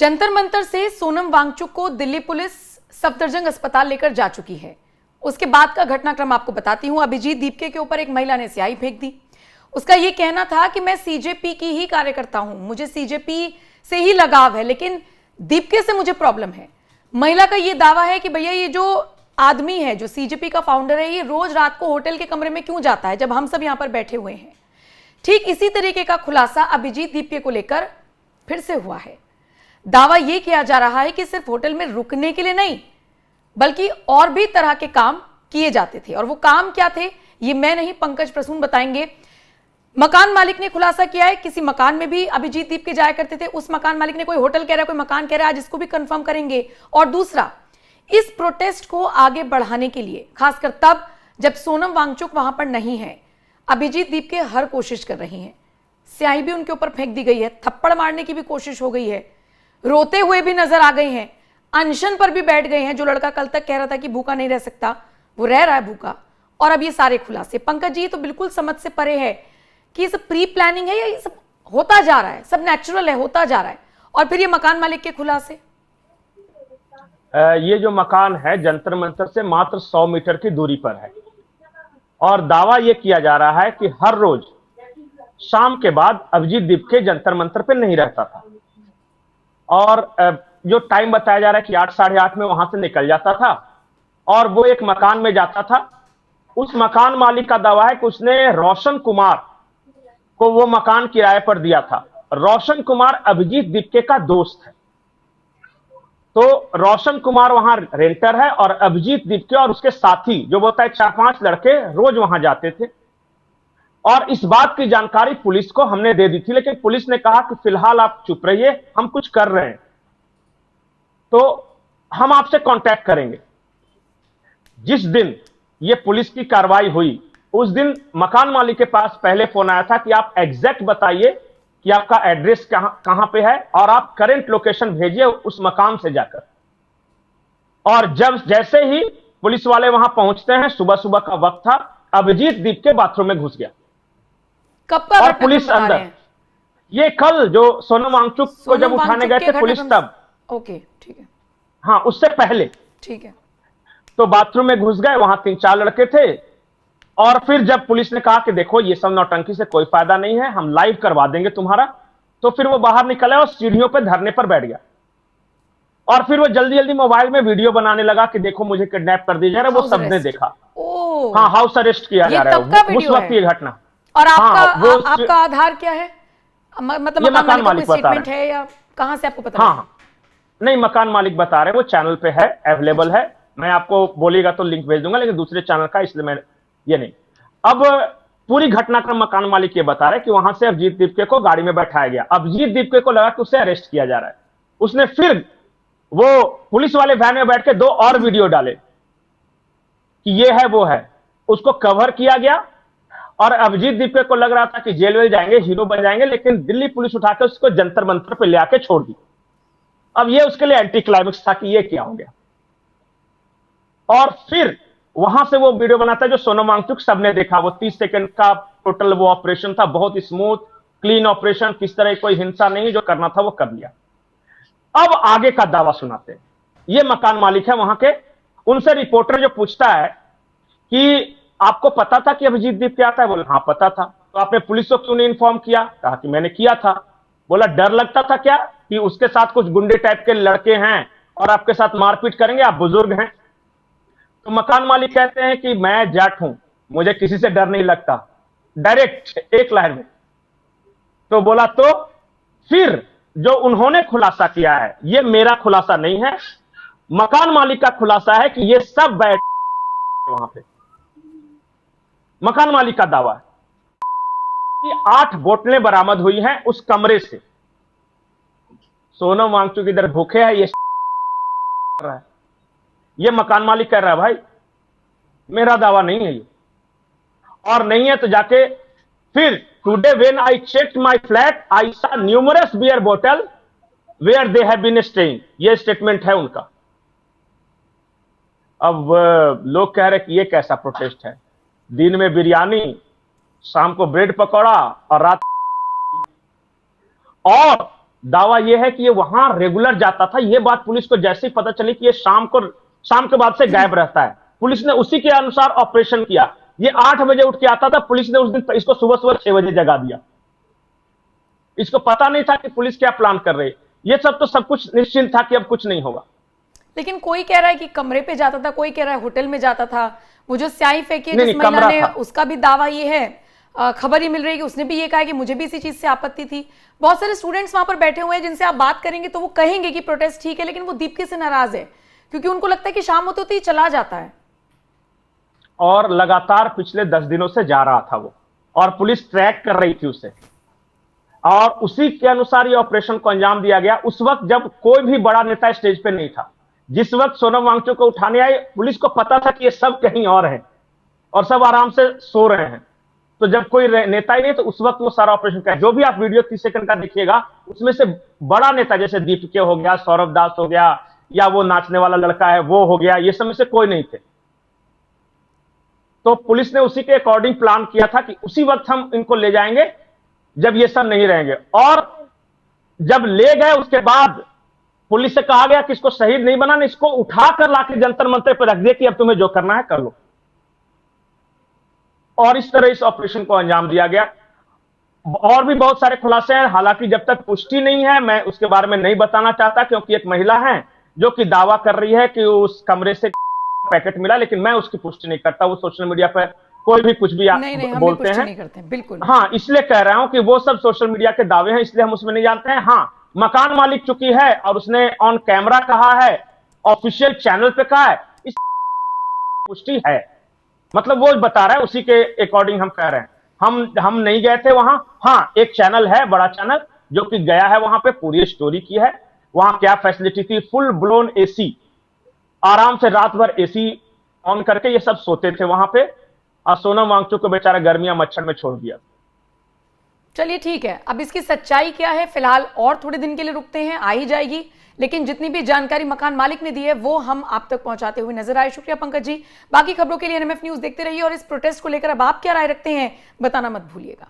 जंतर मंतर से सोनम वांगचुक को दिल्ली पुलिस सफदरजंग अस्पताल लेकर जा चुकी है। उसके बाद का घटनाक्रम आपको बताती हूं। अभिजीत दीपके के ऊपर एक महिला ने स्याही फेंक दी। उसका यह कहना था कि मैं सीजेपी की ही कार्यकर्ता हूं, मुझे सीजेपी से ही लगाव है, लेकिन दीपके से मुझे प्रॉब्लम है। महिला का यह दावा है कि भैया ये जो आदमी है, जो सीजेपी का फाउंडर है, ये रोज रात को होटल के कमरे में क्यों जाता है जब हम सब यहां पर बैठे हुए हैं। ठीक इसी तरीके का खुलासा अभिजीत दीपके को लेकर फिर से हुआ है। दावा यह किया जा रहा है कि सिर्फ होटल में रुकने के लिए नहीं, बल्कि और भी तरह के काम किए जाते थे। और वो काम क्या थे, ये मैं नहीं, पंकज प्रसून बताएंगे। मकान मालिक ने खुलासा किया है, किसी मकान में भी अभिजीत दीपके जाया करते थे। उस मकान मालिक ने, कोई होटल कह रहा है, कोई मकान कह रहा है, आज इसको भी कंफर्म करेंगे। और दूसरा, इस प्रोटेस्ट को आगे बढ़ाने के लिए, खासकर तब जब सोनम वांगचुक वहां पर नहीं है, अभिजीत दीपके हर कोशिश कर रही हैं। स्याही भी उनके ऊपर फेंक दी गई है, थप्पड़ मारने की भी कोशिश हो गई है, रोते हुए भी नजर आ गए हैं, अनशन पर भी बैठ गए हैं। जो लड़का कल तक कह रहा था कि भूखा नहीं रह सकता, वो रह रहा है भूखा। और अब ये सारे खुलासे, पंकज जी, तो बिल्कुल समझ से परे है कि ये सब प्री प्लानिंग है या ये सब होता जा रहा है, सब नेचुरल है, होता जा रहा है। और फिर ये मकान मालिक के खुलासे, ये जो मकान है जंतर मंतर से मात्र 100 मीटर की दूरी पर है, और दावा यह किया जा रहा है कि हर रोज शाम के बाद अभिजीत दीपके जंतर मंतर पे नहीं रहता था। और जो टाइम बताया जा रहा है कि 8 साढ़े 8 में वहां से निकल जाता था और वो एक मकान में जाता था। उस मकान मालिक का दावा है कि उसने रोशन कुमार को वो मकान किराए पर दिया था। रोशन कुमार अभिजीत दीपके का दोस्त है, तो रोशन कुमार वहां रेंटर है और अभिजीत दीपके और उसके साथी, जो बोलता है 4-5 लड़के रोज वहां जाते थे। और इस बात की जानकारी पुलिस को हमने दे दी थी, लेकिन पुलिस ने कहा कि फिलहाल आप चुप रहिए, हम कुछ कर रहे हैं, तो हम आपसे कांटेक्ट करेंगे। जिस दिन ये पुलिस की कार्रवाई हुई, उस दिन मकान मालिक के पास पहले फोन आया था कि आप एग्जैक्ट बताइए कि आपका एड्रेस कहां पे है और आप करंट लोकेशन भेजिए उस मकान से जाकर। और जब जैसे ही पुलिस वाले वहां पहुंचते हैं, सुबह सुबह का वक्त था, अभिजीत दीपके बाथरूम में घुस गया। कब का और पुलिस अंदर, ये कल जो सोनम वांगचुक को जब उठाने गए थे पुलिस, तब। ओके, ठीक है। हाँ, उससे पहले, ठीक है। तो बाथरूम में घुस गए, वहां 3-4 लड़के थे। और फिर जब पुलिस ने कहा कि देखो ये सब नौटंकी से कोई फायदा नहीं है, हम लाइव करवा देंगे तुम्हारा, तो फिर वो बाहर निकला और सीढ़ियों पे धरने पर बैठ गया। और फिर वो जल्दी जल्दी मोबाइल में वीडियो बनाने लगा कि देखो मुझे किडनैप कर दिया जा रहा है। वो सबने देखा। हाँ, हाउस अरेस्ट किया जा रहा है उस वक्त ये घटना। और आपका आधार क्या है, मतलब मकान मालिक का स्टेटमेंट है या कहां से आपको पता? हाँ, नहीं, मकान मालिक बता रहे हैं, वो चैनल पे है, अवेलेबल है। मैं आपको बोलेगा तो लिंक भेज दूंगा, लेकिन दूसरे चैनल का, इसलिए मैं ये नहीं। अब पूरी घटनाक्रम मकान मालिक ये बता रहे हैं कि वहां से अभिजीत दीपके को गाड़ी में बैठाया गया। अभिजीत दीपके को लगा कि उसे अरेस्ट किया जा रहा है। उसने फिर वो पुलिस वाले वैन में बैठ के 2 और वीडियो डाले कि ये है वो है, उसको कवर किया गया। और अभिजीत दीपके को लग रहा था कि जेल वेल जाएंगे, हीरो बन जाएंगे, लेकिन दिल्ली पुलिस उठाकर उसको जंतर मंतर पे ले आके छोड़ दी। अब ये उसके लिए एंटी क्लाइमेक्स था कि ये क्या हो गया। और फिर वहां से वो वीडियो बनाता है जो सोनम वांगचुक सबने देखा। वो 30 सेकंड का टोटल वो ऑपरेशन था, बहुत ही स्मूथ क्लीन ऑपरेशन, किस तरह कोई हिंसा नहीं, जो करना था वो कर लिया। अब आगे का दावा सुनाते हैं। ये मकान मालिक है वहां के, उनसे रिपोर्टर जो पूछता है कि आपको पता था कि अभिजीत दीपके आता है? बोले हाँ पता था। तो आपने पुलिस को क्यों नहीं इन्फॉर्म किया? कहा कि मैंने किया था। बोला डर लगता था क्या कि उसके साथ कुछ गुंडे टाइप के लड़के हैं और आपके साथ मारपीट करेंगे, आप बुजुर्ग हैं? तो मकान मालिक कहते हैं कि मैं जाट हूं, मुझे किसी से डर नहीं लगता, डायरेक्ट एक लाइन में। तो बोला तो फिर जो उन्होंने खुलासा किया है, ये मेरा खुलासा नहीं है, मकान मालिक का खुलासा है कि ये सब बैठ वहां पे। मकान मालिक का दावा है कि 8 बोतलें बरामद हुई हैं उस कमरे से। सोनम वांगचुक इधर भूखे है, ये कर रहा है, ये मकान मालिक कह रहा है। भाई मेरा दावा नहीं है ये, और नहीं है तो जाके फिर today when I checked my flat I saw numerous beer बोतल where they have been staying, ये स्टेटमेंट है उनका। अब लोग कह रहे कि ये कैसा प्रोटेस्ट है, दिन में बिरयानी, शाम को ब्रेड पकौड़ा और रात। और दावा यह है कि ये वहां रेगुलर जाता था। ये बात पुलिस को जैसे ही पता चली कि ये शाम के बाद से गायब रहता है, पुलिस ने उसी के अनुसार ऑपरेशन किया। ये 8 बजे उठ के आता था, पुलिस ने उस दिन इसको सुबह सुबह 6 बजे जगा दिया। इसको पता नहीं था कि पुलिस क्या प्लान कर रही है। ये सब तो सब कुछ निश्चिंत था कि अब कुछ नहीं होगा। लेकिन कोई कह रहा है कि कमरे पे जाता था, कोई कह रहा है होटल में जाता था। वो जो स्याही फेंकी नहीं, जिस नहीं, महिला कमरा ने, था। उसका भी दावा ये है, खबर ये मिल रही है कि उसने भी ये कहा है कि मुझे भी इसी चीज से आपत्ति थी। बहुत सारे स्टूडेंट्स वहां पर बैठे हुए हैं जिनसे आप बात करेंगे तो वो कहेंगे कि प्रोटेस्ट ठीक है, लेकिन वो दीप्ति से नाराज है क्योंकि उनको लगता है कि शाम होते होते ही चला जाता है। और लगातार पिछले 10 दिनों से जा रहा था वो, और पुलिस ट्रैक कर रही थी उसे, और उसी के अनुसार ये ऑपरेशन को अंजाम दिया गया। उस वक्त जब कोई भी बड़ा नेता स्टेज पे नहीं था, जिस वक्त सोनम वांगचुक को उठाने आए, पुलिस को पता था कि ये सब कहीं और हैं और सब आराम से सो रहे हैं। तो जब कोई नेता ही नहीं, तो उस वक्त वो सारा ऑपरेशन किया। जो भी आप वीडियो 30 सेकंड का देखिएगा, उसमें से बड़ा नेता जैसे दीपके हो गया, सौरभ दास हो गया, या वो नाचने वाला लड़का है वो हो गया, ये सब में से कोई नहीं थे। तो पुलिस ने उसी के अकॉर्डिंग प्लान किया था कि उसी वक्त हम इनको ले जाएंगे जब ये सब नहीं रहेंगे। और जब ले गए उसके बाद पुलिस से कहा गया कि इसको शहीद नहीं बनाना, इसको उठाकर लाके जंतर मंतर पर रख दिया कि अब तुम्हें जो करना है कर लो। और इस तरह इस ऑपरेशन को अंजाम दिया गया। और भी बहुत सारे खुलासे हैं, हालांकि जब तक पुष्टि नहीं है मैं उसके बारे में नहीं बताना चाहता, क्योंकि एक महिला है जो कि दावा कर रही है कि उस कमरे से पैकेट मिला, लेकिन मैं उसकी पुष्टि नहीं करता। वो सोशल मीडिया पर कोई भी कुछ भी नहीं, हम भी बोलते पुष्टि हैं। नहीं करते, बिल्कुल। हाँ, इसलिए कह रहा हूं कि वो सब सोशल मीडिया के दावे हैं, इसलिए हम उसमें नहीं जानते हैं। हाँ, मकान मालिक चुकी है और उसने ऑन कैमरा कहा है, ऑफिशियल चैनल पे कहा है, इस पुष्टि है। मतलब वो बता रहा है, उसी के अकॉर्डिंग हम कह रहे हैं। हम नहीं गए थे वहां। हाँ, एक चैनल है, बड़ा चैनल, जो कि गया है वहां पे, पूरी स्टोरी की है। वहां क्या फैसिलिटी थी, फुल ब्लोन एसी, आराम से रात भर एसी ऑन करके ये सब सोते थे वहां पे। और सोनम वांगचुक को बेचारा गर्मियां मच्छर में छोड़ दिया। चलिए ठीक है, अब इसकी सच्चाई क्या है फिलहाल और थोड़े दिन के लिए रुकते हैं, आ ही जाएगी। लेकिन जितनी भी जानकारी मकान मालिक ने दी है वो हम आप तक पहुंचाते हुए नजर आए। शुक्रिया पंकज जी। बाकी खबरों के लिए एनएमएफ न्यूज देखते रहिए और इस प्रोटेस्ट को लेकर अब आप क्या राय रखते हैं बताना मत भूलिएगा।